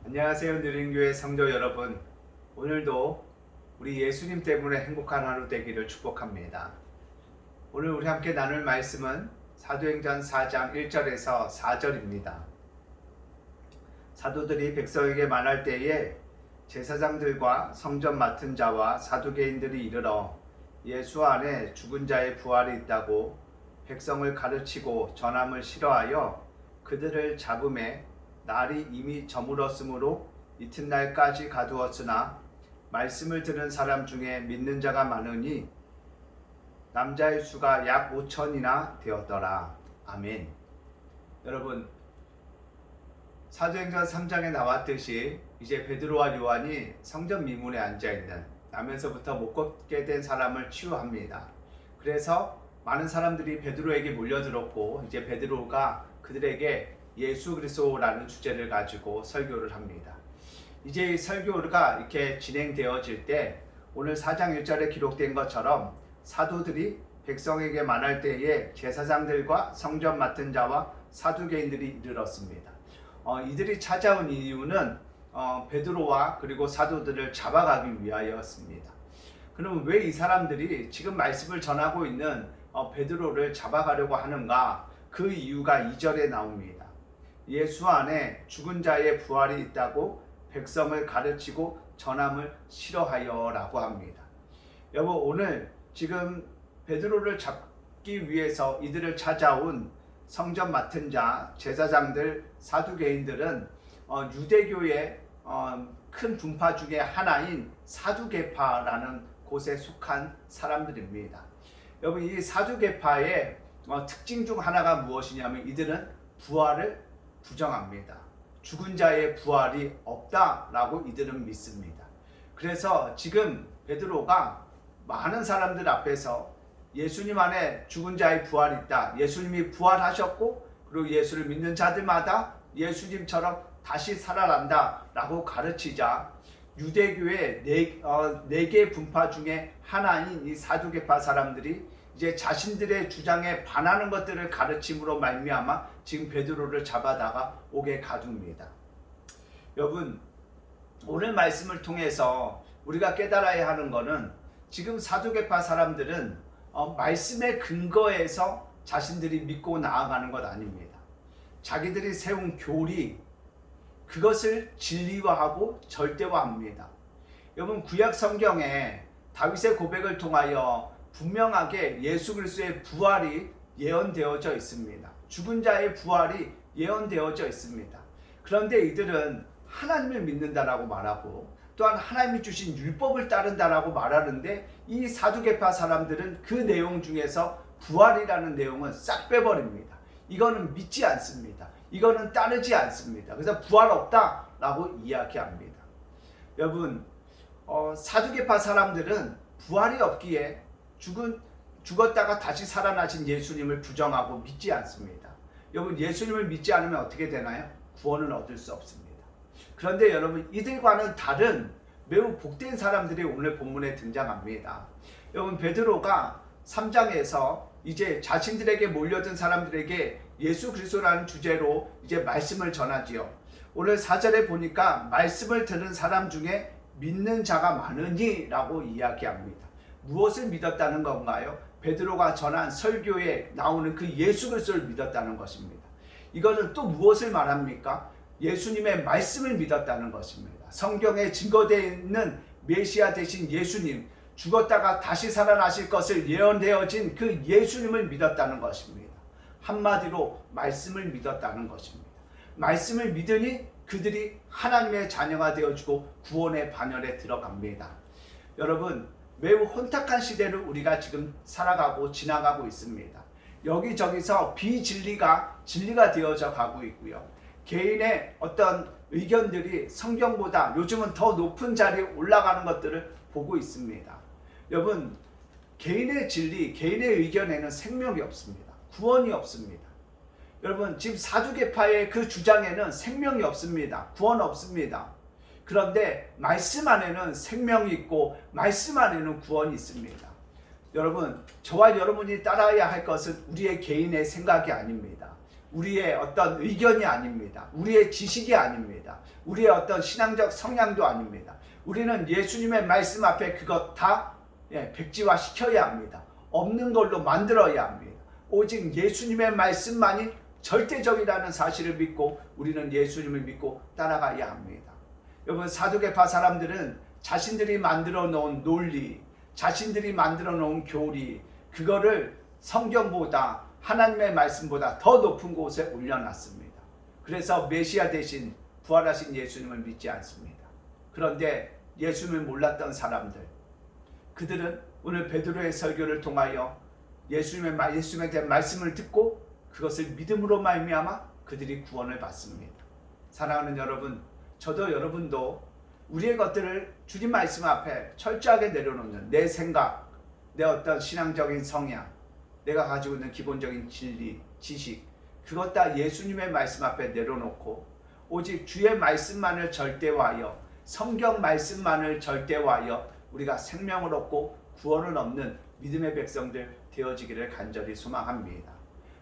안녕하세요. 느린교회 성도 여러분. 오늘도 우리 예수님 때문에 행복한 하루 되기를 축복합니다. 오늘 우리 함께 나눌 말씀은 사도행전 4장 1절에서 4절입니다. 사도들이 백성에게 말할 때에 제사장들과 성전 맡은 자와 사두개인들이 이르러 예수 안에 죽은 자의 부활이 있다고 백성을 가르치고 전함을 싫어하여 그들을 잡음에 날이 이미 저물었으므로 이튿날까지 가두었으나 말씀을 들은 사람 중에 믿는 자가 많으니 남자의 수가 약 5천이나 되었더라. 아멘. 여러분, 사도행전 3장에 나왔듯이 이제 베드로와 요한이 성전 미문에 앉아있는 나면서부터 못 걷게 된 사람을 치유합니다. 그래서 많은 사람들이 베드로에게 몰려들었고 이제 베드로가 그들에게 예수 그리스도라는 주제를 가지고 설교를 합니다. 이제 이 설교가 이렇게 진행되어질 때 오늘 4장 1절에 기록된 것처럼 사도들이 백성에게 말할 때에 제사장들과 성전 맡은 자와 사두개인들이 이르렀습니다. 이들이 찾아온 이유는 베드로와 그리고 사도들을 잡아가기 위하여였습니다. 그럼 왜 이 사람들이 지금 말씀을 전하고 있는 베드로를 잡아가려고 하는가? 그 이유가 2절에 나옵니다. 예수 안에 죽은 자의 부활이 있다고 백성을 가르치고 전함을 싫어하여 라고 합니다. 여러분, 오늘 지금 베드로를 잡기 위해서 이들을 찾아온 성전 맡은 자, 제사장들, 사두개인들은 유대교의 큰 분파 중에 하나인 사두개파라는 곳에 속한 사람들입니다. 여러분, 이 사두개파의 특징 중 하나가 무엇이냐면 이들은 부활을 부정합니다. 죽은 자의 부활이 없다라고 이들은 믿습니다. 그래서 지금 베드로가 많은 사람들 앞에서 예수님 안에 죽은 자의 부활이 있다. 예수님이 부활하셨고 그리고 예수를 믿는 자들마다 예수님처럼 다시 살아난다 라고 가르치자 유대교의 네 개 분파 중에 하나인 이 사두개파 사람들이 이제 자신들의 주장에 반하는 것들을 가르침으로 말미암아 지금 베드로를 잡아다가 옥에 가둡니다. 여러분, 오늘 말씀을 통해서 우리가 깨달아야 하는 것은 지금 사두개파 사람들은 말씀의 근거에서 자신들이 믿고 나아가는 것 아닙니다. 자기들이 세운 교리, 그것을 진리화하고 절대화합니다. 여러분, 구약 성경에 다윗의 고백을 통하여 분명하게 예수 그리스도의 부활이 예언되어져 있습니다. 죽은 자의 부활이 예언되어져 있습니다. 그런데 이들은 하나님을 믿는다라고 말하고 또한 하나님이 주신 율법을 따른다라고 말하는데 이 사두개파 사람들은 그 내용 중에서 부활이라는 내용은 싹 빼버립니다. 이거는 믿지 않습니다. 이거는 따르지 않습니다. 그래서 부활 없다라고 이야기합니다. 여러분, 사두개파 사람들은 부활이 없기에 죽었다가 다시 살아나신 예수님을 부정하고 믿지 않습니다. 여러분, 예수님을 믿지 않으면 어떻게 되나요? 구원을 얻을 수 없습니다. 그런데 여러분, 이들과는 다른 매우 복된 사람들이 오늘 본문에 등장합니다. 여러분, 베드로가 3장에서 이제 자신들에게 몰려든 사람들에게 예수 그리스도라는 주제로 이제 말씀을 전하지요. 오늘 4절에 보니까 말씀을 듣는 사람 중에 믿는 자가 많으니 라고 이야기합니다. 무엇을 믿었다는 건가요? 베드로가 전한 설교에 나오는 그 예수 그리스도를 믿었다는 것입니다. 이거는 또 무엇을 말합니까? 예수님의 말씀을 믿었다는 것입니다. 성경에 증거되어 있는 메시아 되신 예수님, 죽었다가 다시 살아나실 것을 예언되어진 그 예수님을 믿었다는 것입니다. 한마디로 말씀을 믿었다는 것입니다. 말씀을 믿으니 그들이 하나님의 자녀가 되어주고 구원의 반열에 들어갑니다. 여러분, 매우 혼탁한 시대를 우리가 지금 살아가고 지나가고 있습니다. 여기저기서 비진리가 진리가 되어져 가고 있고요. 개인의 어떤 의견들이 성경보다 요즘은 더 높은 자리에 올라가는 것들을 보고 있습니다. 여러분, 개인의 진리, 개인의 의견에는 생명이 없습니다. 구원이 없습니다. 여러분, 지금 사두개파의 그 주장에는 생명이 없습니다. 구원 없습니다. 그런데 말씀 안에는 생명이 있고 말씀 안에는 구원이 있습니다. 여러분, 저와 여러분이 따라야 할 것은 우리의 개인의 생각이 아닙니다. 우리의 어떤 의견이 아닙니다. 우리의 지식이 아닙니다. 우리의 어떤 신앙적 성향도 아닙니다. 우리는 예수님의 말씀 앞에 그것 다 백지화 시켜야 합니다. 없는 걸로 만들어야 합니다. 오직 예수님의 말씀만이 절대적이라는 사실을 믿고 우리는 예수님을 믿고 따라가야 합니다. 여러분, 사두개파 사람들은 자신들이 만들어 놓은 논리, 자신들이 만들어 놓은 교리, 그거를 성경보다 하나님의 말씀보다 더 높은 곳에 올려놨습니다. 그래서 메시아 대신 부활하신 예수님을 믿지 않습니다. 그런데 예수님을 몰랐던 사람들, 그들은 오늘 베드로의 설교를 통하여 예수님에 대한 말씀을 듣고 그것을 믿음으로 말미암아 그들이 구원을 받습니다. 사랑하는 여러분, 저도 여러분도 우리의 것들을 주님 말씀 앞에 철저하게 내려놓는 내 생각, 내 어떤 신앙적인 성향, 내가 가지고 있는 기본적인 진리, 지식, 그것 다 예수님의 말씀 앞에 내려놓고 오직 주의 말씀만을 절대화하여, 성경 말씀만을 절대화하여 우리가 생명을 얻고 구원을 얻는 믿음의 백성들 되어지기를 간절히 소망합니다.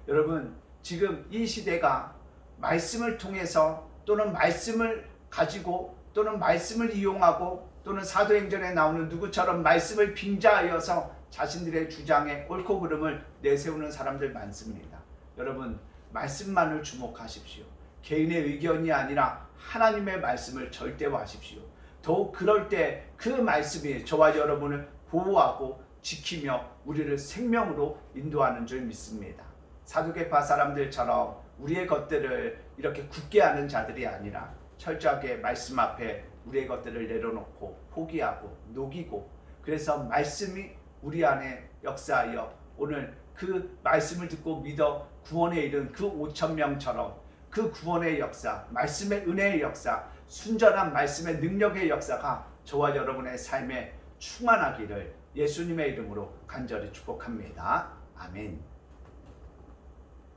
여러분, 지금 이 시대가 말씀을 통해서 또는 말씀을 가지고 또는 말씀을 이용하고 또는 사도행전에 나오는 누구처럼 말씀을 빙자하여서 자신들의 주장에 옳고 그름을 내세우는 사람들 많습니다. 여러분, 말씀만을 주목하십시오. 개인의 의견이 아니라 하나님의 말씀을 절대화하십시오. 더욱 그럴 때 그 말씀이 저와 여러분을 보호하고 지키며 우리를 생명으로 인도하는 줄 믿습니다. 사두개파 사람들처럼 우리의 것들을 이렇게 굳게 하는 자들이 아니라 철저하게 말씀 앞에 우리의 것들을 내려놓고 포기하고 녹이고, 그래서 말씀이 우리 안에 역사하여 오늘 그 말씀을 듣고 믿어 구원에 이른 그 5,000명처럼 그 구원의 역사, 말씀의 은혜의 역사, 순전한 말씀의 능력의 역사가 저와 여러분의 삶에 충만하기를 예수님의 이름으로 간절히 축복합니다. 아멘.